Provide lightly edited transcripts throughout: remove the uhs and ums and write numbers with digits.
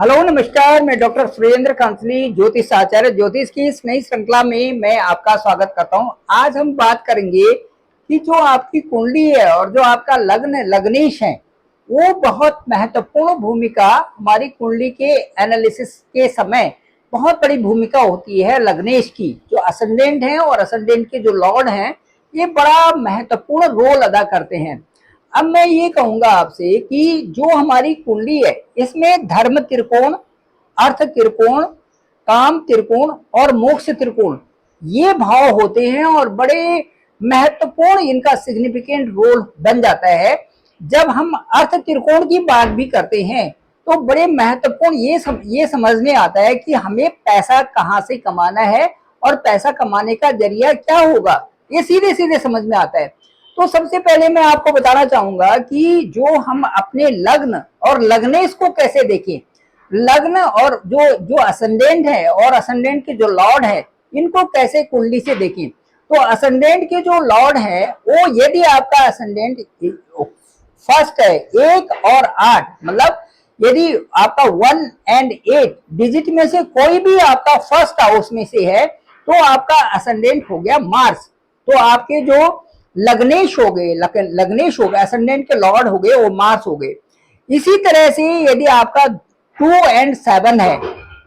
Hello नमस्कार, मैं doctor Surendra कांसली ज्योतिष आचार्य ज्योतिष की इस नई श्रृंखला में मैं आपका स्वागत करता हूं। आज हम बात करेंगे कि जो आपकी कुंडली है और जो आपका लग्नेश है वो बहुत महत्वपूर्ण भूमिका हमारी कुंडली के एनालिसिस के समय बहुत बड़ी भूमिका होती है। लग्नेश की जो असेंडेंट है और असेंडेंट के जो लॉर्ड हैं ये बड़ा महत्वपूर्ण रोल अदा करते हैं। अब मैं ये कहूंगा आपसे कि जो हमारी कुंडली है इसमें धर्म त्रिकोण, अर्थ त्रिकोण, काम त्रिकोण और मोक्ष त्रिकोण ये भाव होते हैं और बड़े महत्वपूर्ण इनका सिग्निफिकेंट रोल बन जाता है। जब हम अर्थ त्रिकोण की बात भी करते हैं तो बड़े महत्वपूर्ण ये समझ में आता है कि हमें पैसा कहाँ से कमाना है और पैसा कमाने का जरिया क्या होगा, ये सीधे सीधे समझ में आता है। तो सबसे पहले मैं आपको बताना चाहूंगा कि जो हम अपने लग्न और लग्नेश को कैसे देखें। लग्न और जो जो असेंडेंट है और असेंडेंट के जो लॉर्ड है इनको कैसे कुंडली से देखें। तो असेंडेंट के जो लॉर्ड है वो यदि आपका असेंडेंट फर्स्ट है 1 और 8, मतलब यदि आपका 1 और 8 डिजिट में से कोई भी आपका फर्स्ट हाउस में से है तो आपका असेंडेंट हो गया मार्स। तो आपके जो लग्नेश हो गए असेंडेंट के लॉर्ड हो गए वो मार्स हो गए। इसी तरह से यदि आपका 2 और 7 है,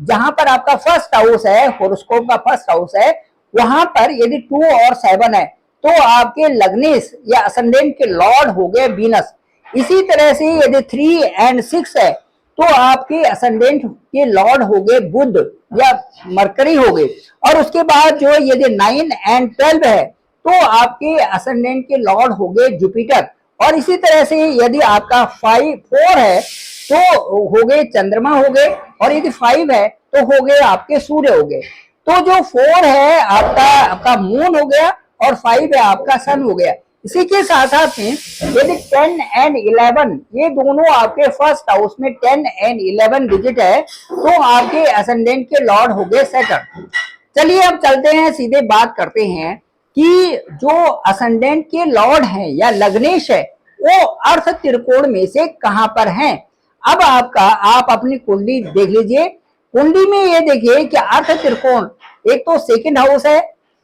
जहां पर आपका फर्स्ट हाउस है, होरोस्कोप का फर्स्ट हाउस है, वहां पर यदि 2 और 7 है तो आपके लग्नेश या असेंडेंट के लॉर्ड हो गए वीनस। इसी तरह से यदि 3 और 6 है तो आपके असेंडेंट के लॉर्ड हो गए बुध या मरकरी हो गए। और उसके बाद जो यदि 9 और 12 है तो आपके असेंडेंट के लॉर्ड हो गए जुपिटर। और इसी तरह से यदि आपका 4 है तो हो गए चंद्रमा हो गए, और यदि 5 है तो हो गए आपके सूर्य हो गए। तो जो 4 है आपका मून हो गया और 5 है आपका सन हो गया। इसी के साथ साथ में यदि 10 और 11 ये दोनों आपके फर्स्ट हाउस में 10 और 11 डिजिट है तो आपके असेंडेंट के लॉर्ड हो गए सैटर्न। चलिए अब चलते हैं, सीधे बात करते हैं कि जो असेंडेंट के लॉर्ड हैं या लग्नेश है वो अर्थ त्रिकोण में से कहां पर हैं। अब आप अपनी कुंडली देख लीजिए। कुंडली में ये देखिए कि अर्थ त्रिकोण एक तो सेकंड हाउस है,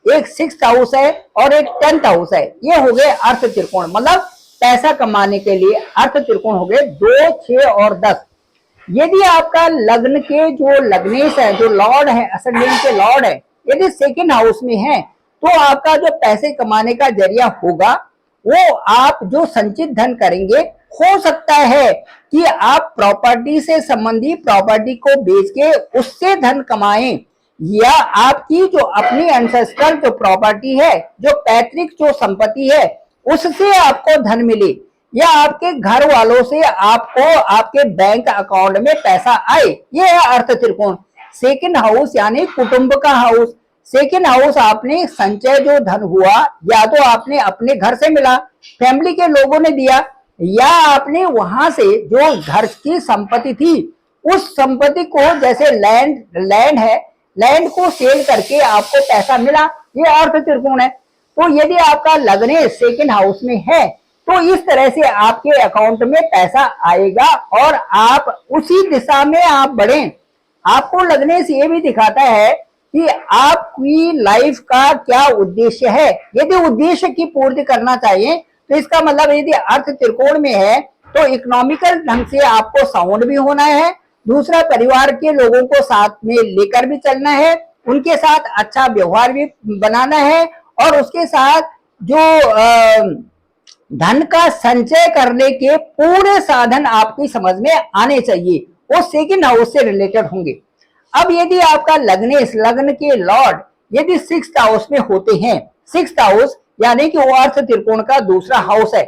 एक 6th हाउस है और एक 10th हाउस है। ये हो गए अर्थ त्रिकोण, मतलब पैसा कमाने के लिए अर्थ त्रिकोण हो गए 2, 6 और 10। यदि आपका लग्न के जो लग्नेश है, जो लॉर्ड है, असेंडेंट के लॉर्ड है, यदि सेकंड हाउस में है तो आपका जो पैसे कमाने का जरिया होगा वो आप जो संचित धन करेंगे, हो सकता है कि आप प्रॉपर्टी से संबंधी प्रॉपर्टी को बेच के उससे धन कमाएं, या आपकी जो अपनी एंसेस्ट्रल जो प्रॉपर्टी है, जो पैतृक जो संपत्ति है, उससे आपको धन मिले, या आपके घर वालों से आपको आपके बैंक अकाउंट में पैसा आए। ये है अर्थ त्रिकोण। सेकंड हाउस यानी कुटुंब का हाउस। सेकंड हाउस आपने संचय जो धन हुआ, या तो आपने अपने घर से मिला, फैमिली के लोगों ने दिया, या आपने वहां से जो घर की संपत्ति थी उस संपत्ति को, जैसे लैंड है, लैंड को सेल करके आपको पैसा मिला, ये अर्थ त्रिकोण है। तो यदि आपका लग्नेश सेकंड हाउस में है तो इस तरह से आपके अकाउंट में पैसा आएगा और आप उसी दिशा में आप बढ़ें। आपको लग्नेश ये भी दिखाता है कि आपकी लाइफ का क्या उद्देश्य है। यदि उद्देश्य की पूर्ति करना चाहिए तो इसका मतलब यदि अर्थ त्रिकोण में है तो इकोनॉमिकल ढंग से आपको साउंड भी होना है, दूसरा परिवार के लोगों को साथ में लेकर भी चलना है, उनके साथ अच्छा व्यवहार भी बनाना है, और उसके साथ जो धन का संचय करने के पूरे साधन आपकी समझ में आने चाहिए, वो सेकंड हाउस से रिलेटेड होंगे। अब यदि आपका लग्नेश, लग्न के लॉर्ड यदि 6th हाउस में होते हैं, 6th हाउस यानी कि वो अर्थ त्रिकोण का दूसरा हाउस है,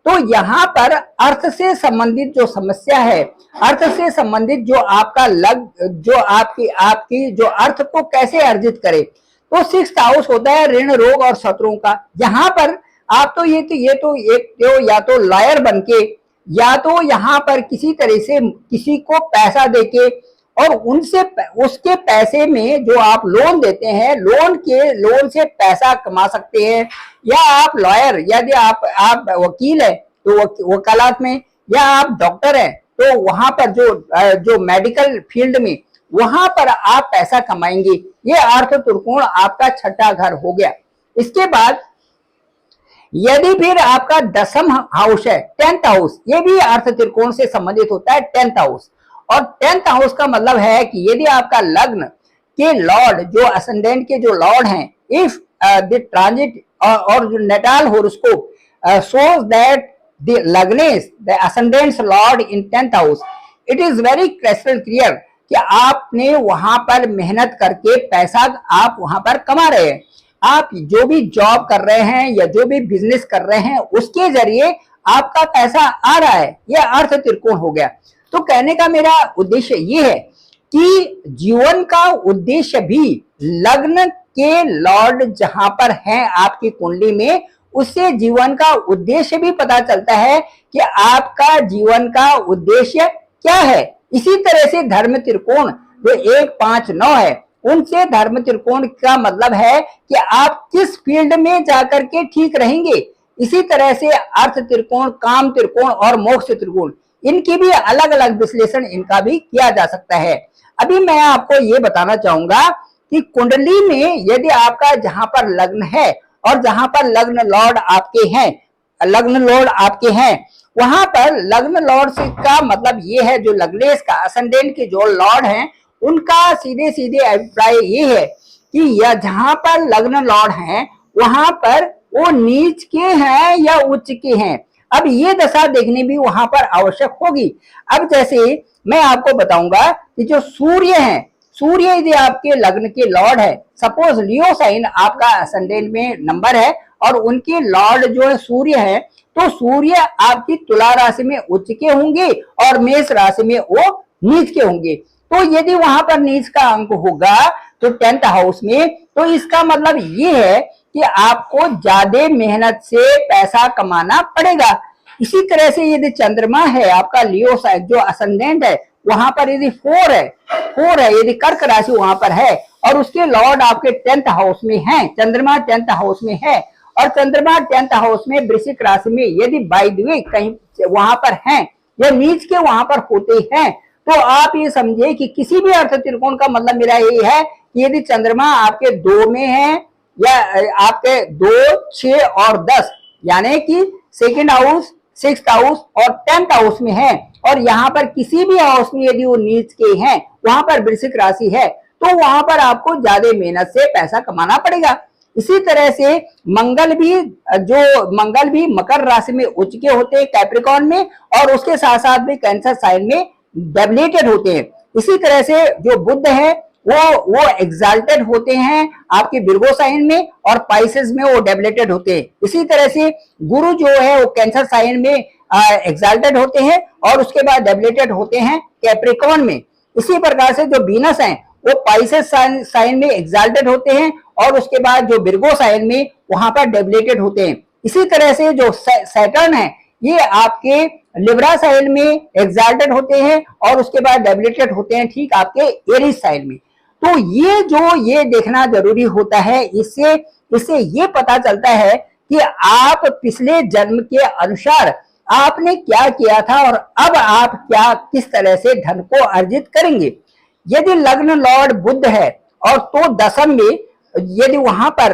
तो यहाँ पर अर्थ से संबंधित जो समस्या है, अर्थ से संबंधित जो आपका जो आपकी जो अर्थ को कैसे अर्जित करे, तो 6th हाउस होता है ऋण, रोग और शत्रुओं का। यहाँ पर आप तो या तो लॉयर बनके, या तो यहाँ पर किसी तरह से किसी को पैसा देके और उनसे उसके पैसे में जो आप लोन देते हैं, लोन से पैसा कमा सकते हैं। या आप लॉयर, यदि आप वकील है तो वकालत में, या आप डॉक्टर हैं तो वहां पर जो मेडिकल फील्ड में वहां पर आप पैसा कमाएंगे। ये अर्थ त्रिकोण आपका छठा घर हो गया। इसके बाद यदि फिर आपका दसम हाउस है, 10th हाउस, ये भी अर्थ त्रिकोण से संबंधित होता है 10th हाउस। और 10th हाउस का मतलब है कि यदि आपका लग्न के लॉर्ड, जो असेंडेंट के जो लॉर्ड हैं, इफ द ट्रांजिट और जो Natal horoscope shows that the Lagnes, the ascendant's lord in 10th house, it is very crystal clear कि आपने वहां पर मेहनत करके पैसा आप वहां पर कमा रहे हैं। आप जो भी जॉब कर रहे हैं या जो भी बिजनेस कर रहे हैं उसके जरिए आपका पैसा आ रहा है। यह अर्थ त्रिकोण हो गया। तो कहने का मेरा उद्देश्य ये है कि जीवन का उद्देश्य भी लग्न के लॉर्ड जहां पर हैं आपकी कुंडली में, उससे जीवन का उद्देश्य भी पता चलता है कि आपका जीवन का उद्देश्य क्या है। इसी तरह से धर्म त्रिकोण जो 1, 5, 9 है, उनसे धर्म त्रिकोण का मतलब है कि आप किस फील्ड में जाकर के ठीक रहेंगे। इसी तरह से अर्थ त्रिकोण, काम त्रिकोण और मोक्ष त्रिकोण, इनकी भी अलग अलग विश्लेषण इनका भी किया जा सकता है। अभी मैं आपको ये बताना चाहूंगा कि कुंडली में यदि आपका जहां पर लग्न है और जहां पर लग्न लॉर्ड आपके हैं, वहां पर लग्न लॉर्ड से का मतलब ये है, जो लग्नेश का असेंडेंट के जो लॉर्ड हैं, उनका सीधे सीधे अभिप्राय ये है कि यह जहां पर लग्न लॉर्ड हैं वहां पर वो नीच के हैं या उच्च के हैं। अब ये दशा देखनी भी वहां पर आवश्यक होगी। अब जैसे मैं आपको बताऊंगा कि जो सूर्य है, सूर्य यदि आपके लग्न के लॉर्ड है, सपोज लियो साइन आपका असेंडेंट में नंबर है और उनके लॉर्ड जो है सूर्य है, तो सूर्य आपकी तुला राशि में उच्च के होंगे और मेष राशि में वो नीच के होंगे। तो यदि वहां पर नीच का अंक होगा तो 10th हाउस में, तो इसका मतलब ये है कि आपको ज्यादा मेहनत से पैसा कमाना पड़ेगा। इसी तरह से यदि चंद्रमा है आपका लियो साइन जो असेंडेंट है, वहां पर यदि 4 है, यदि कर्क राशि वहां पर है और उसके लॉर्ड आपके 10th हाउस में हैं, चंद्रमा 10th हाउस में है और चंद्रमा 10th हाउस में वृश्चिक राशि में यदि बाय द वे कहीं वहां पर हैं या नीच के वहां पर होते हैं, तो आप ये समझिए कि किसी भी अर्थ त्रिकोण का मतलब मेरा यही है कि यदि चंद्रमा आपके 2 में है या आपके 2, 6 और 10, यानी कि 2nd हाउस, 6th हाउस और 10th हाउस में है और यहाँ पर किसी भी हाउस में यदि वो नीच के हैं, वहां पर वृश्चिक राशि है, तो वहां पर आपको ज्यादा मेहनत से पैसा कमाना पड़ेगा। इसी तरह से मंगल भी मकर राशि में उच्च के होते हैं, कैप्रिकॉर्न में, और उसके साथ साथ भी कैंसर साइन में डेबिलेटेड होते हैं। इसी तरह से जो बुध है वो एग्जाल्टेड होते हैं आपके विर्गो साइन में और पाइसेस में वो डेबिलेटेड होते हैं। इसी तरह से गुरु जो है वो कैंसर साइन में एग्जाल्टेड होते हैं और उसके बाद डेबिलेटेड होते हैं कैप्रिकॉर्न में। इसी प्रकार से जो वीनस है वो पाइसेस साइन में एग्जाल्टेड होते हैं और उसके बाद जो विर्गो साइन में वहां पर डेबिलेटेड होते हैं। इसी तरह से जो सैटर्न है ये आपके लिब्रा साइन में एग्जाल्टेड होते हैं और उसके बाद डेबिलेटेड होते हैं ठीक आपके एरीज साइन में। तो ये देखना जरूरी होता है। इससे ये पता चलता है कि आप पिछले जन्म के अनुसार आपने क्या किया था और अब आप किस तरह से धन को अर्जित करेंगे। यदि लग्न लॉर्ड बुध है और तो दशम में यदि वहां पर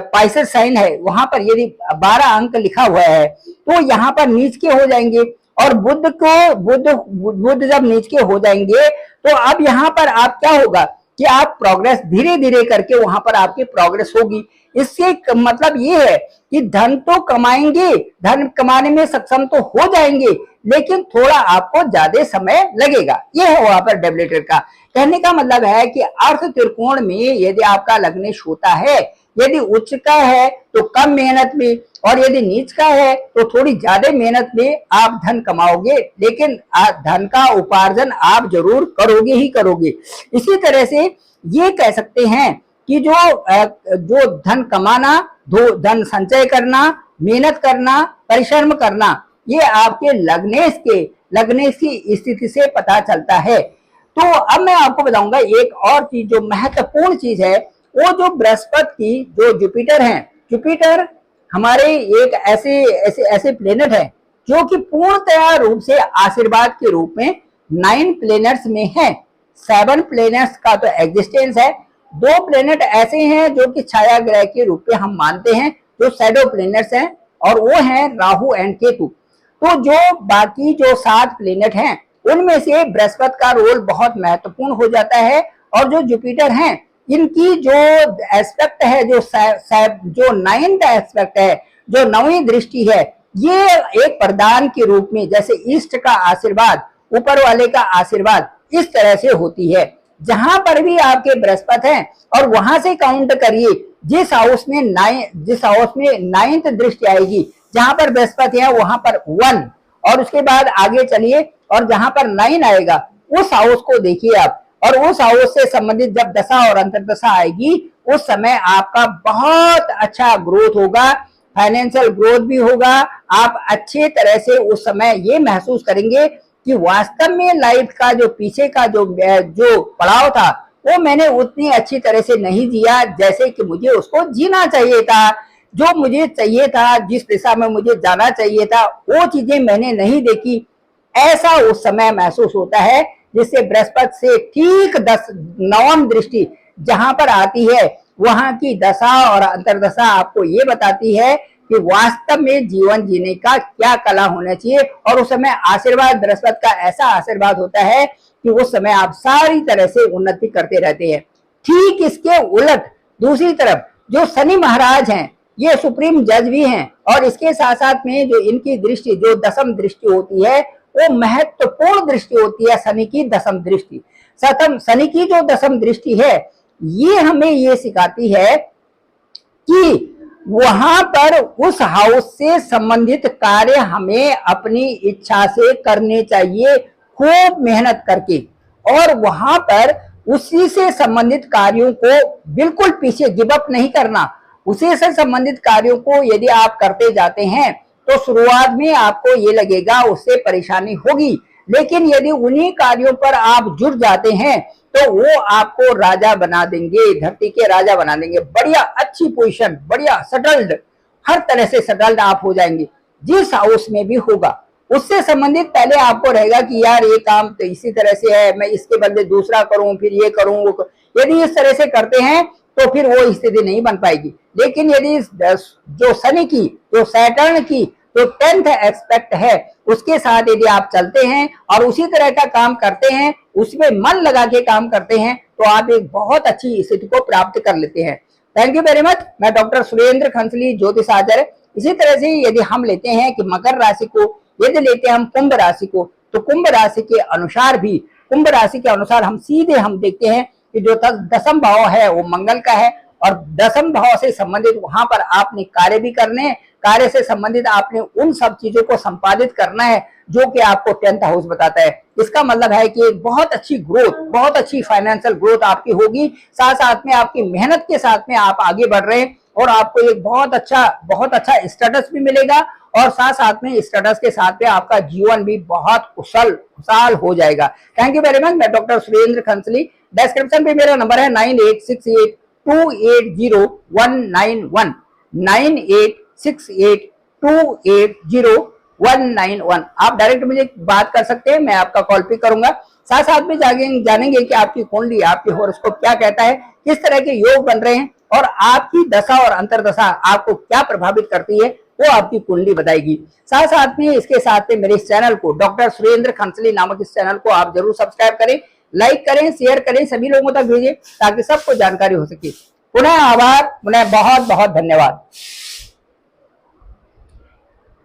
पाइसेस साइन है, वहां पर यदि 12 अंक लिखा हुआ है, तो यहाँ पर नीच के हो जाएंगे और बुध जब नीच के हो जाएंगे तो अब यहाँ पर आप क्या होगा कि आप प्रोग्रेस धीरे धीरे करके वहां पर आपकी प्रोग्रेस होगी। इससे मतलब ये है कि धन तो कमाएंगे, धन कमाने में सक्षम तो हो जाएंगे, लेकिन थोड़ा आपको ज्यादा समय लगेगा। ये है वहां पर डेबिलेटेड का कहने का मतलब है कि अर्थ त्रिकोण में यदि आपका लग्नेश होता है, यदि उच्च का है तो कम मेहनत में और यदि नीच का है तो थोड़ी ज्यादा मेहनत में आप धन कमाओगे, लेकिन धन का उपार्जन आप जरूर करोगे ही करोगे। इसी तरह से ये कह सकते हैं कि जो धन कमाना, धन संचय करना, मेहनत करना, परिश्रम करना, ये आपके लग्नेश की स्थिति से पता चलता है। तो अब मैं आपको बताऊंगा एक और चीज जो महत्वपूर्ण चीज है, वो जो बृहस्पति की जो जुपिटर है, जुपिटर हमारे एक ऐसे प्लेनेट है जो कि पूर्णतया रूप से आशीर्वाद के रूप में 9 प्लेनेट्स में है। 7 प्लेनेट्स का तो एग्जिस्टेंस है, 2 प्लेनेट ऐसे हैं जो कि छाया ग्रह के रूप में हम मानते हैं, जो शैडो प्लेनेट्स हैं, और वो हैं राहु एंड केतु। तो जो बाकी जो 7 प्लेनेट हैं उनमें से बृहस्पति का रोल बहुत महत्वपूर्ण हो जाता है, और जो जुपिटर हैं इनकी जो एस्पेक्ट है, जो 9th एस्पेक्ट है, जो 9वीं दृष्टि है, ये एक वरदान के रूप में, जैसे ईस्ट का आशीर्वाद, ऊपर वाले का आशीर्वाद, इस तरह से होती है। जहां पर भी आपके बृहस्पति हैं और वहां से काउंट करिए, जिस हाउस में 9th दृष्टि आएगी, जहां पर बृहस्पति है वहां पर 1, और उसके बाद आगे चलिए और जहां पर 9 आएगा उस हाउस को देखिए आप, और उस हाउस से संबंधित जब दशा और अंतर्दशा आएगी उस समय आपका बहुत अच्छा ग्रोथ होगा, फाइनेंशियल ग्रोथ भी होगा। आप अच्छे तरह से उस समय ये महसूस करेंगे कि वास्तव में लाइफ का जो पीछे का जो पड़ाव था वो मैंने उतनी अच्छी तरह से नहीं जिया जैसे कि मुझे उसको जीना चाहिए था। जो मुझे चाहिए था, जिस दिशा में मुझे जाना चाहिए था, वो चीजें मैंने नहीं देखी, ऐसा उस समय महसूस होता है। जिससे बृहस्पति से ठीक 9वीं दृष्टि जहां पर आती है वहां की दशा और अंतर्दशा आपको ये बताती है कि वास्तव में जीवन जीने का क्या कला होना चाहिए, और उस समय आशीर्वाद बृहस्पति का ऐसा आशीर्वाद होता है कि उस समय आप सारी तरह से उन्नति करते रहते हैं। ठीक इसके उलट दूसरी तरफ जो शनि महाराज हैं, ये सुप्रीम जज भी हैं, और इसके साथ साथ में जो इनकी दृष्टि, जो 10वीं दृष्टि होती है, वो महत्वपूर्ण दृष्टि होती है। शनि की 10वीं दृष्टि, शनि की जो 10वीं दृष्टि है, ये हमें ये सिखाती है कि वहां पर उस हाउस से संबंधित कार्य हमें अपनी इच्छा से करने चाहिए, खूब मेहनत करके, और वहां पर उसी से संबंधित कार्यों को बिल्कुल पीछे गिव अप नहीं करना। उसी से संबंधित कार्यों को यदि आप करते जाते हैं तो शुरुआत में आपको ये लगेगा उससे परेशानी होगी, लेकिन यदि उन्हीं कार्यों पर आप जुट जाते हैं तो वो आपको राजा बना देंगे, धरती के राजा बना देंगे। बढ़िया अच्छी पोजीशन, बढ़िया सेटल्ड, हर तरह से सेटल्ड आप हो जाएंगे। जिस हाउस में भी होगा उससे संबंधित पहले आपको रहेगा कि यार ये काम तो इसी तरह से है, मैं इसके बदले दूसरा करूं, फिर ये करूं, वो करूं। यदि इस तरह से करते हैं तो फिर वो स्थिति नहीं बन पाएगी। लेकिन यदि जो शनि की, जो सैटर्न की जो 10th एस्पेक्ट है, उसके साथ यदि आप चलते हैं और उसी तरह का काम करते हैं, उसमें मन लगा के काम करते हैं, तो आप एक बहुत अच्छी स्थिति को प्राप्त कर लेते हैं। Thank you very much. मैं डॉक्टर सुरेंद्र खंसली, ज्योतिष आचार्य। इसी तरह से यदि हम लेते हैं कि मकर राशि को, यदि लेते हैं हम कुंभ राशि को, तो कुंभ राशि के अनुसार भी, कुंभ राशि के अनुसार हम सीधे हम देखते हैं कि जो 10वां भाव है वो मंगल का है, और 10वें भाव से संबंधित वहां पर आपने कार्य भी करने हैं, कार्य से संबंधित आपने उन सब चीजों को संपादित करना है जो कि आपको 10th हाउस बताता है। इसका मतलब है कि एक बहुत अच्छी ग्रोथ, बहुत अच्छी फाइनेंशियल ग्रोथ आपकी होगी, साथ साथ में आपकी मेहनत के साथ में आप आगे बढ़ रहे हैं, और आपको एक बहुत अच्छा स्टेटस भी मिलेगा, और साथ साथ में स्टेटस के साथ में आपका जीवन भी बहुत खुशहाल हो जाएगा। Thank you very much. मैं डॉक्टर सुरेंद्र खंसली। डिस्क्रिप्शन पे मेरा नंबर है 9868280191, 9868280191। आप डायरेक्ट मुझे बात कर सकते हैं, मैं आपका कॉल पिक करूंगा। साथ साथ में जानेंगे कि आपकी कुंडली, आपकी हॉरोस्कोप क्या कहता है, किस तरह के योग बन रहे हैं, और आपकी दशा और अंतर्दशा आपको क्या प्रभावित करती है, वो आपकी कुंडली बताएगी। साथ साथ में इसके साथ में मेरे इस चैनल को, डॉक्टर सुरेंद्र खंसली नामक इस चैनल को आप जरूर सब्सक्राइब करें, लाइक करें, शेयर करें, सभी लोगों तक भेजें ताकि सबको जानकारी हो सके। पुनः आभार, पुनः बहुत बहुत धन्यवाद।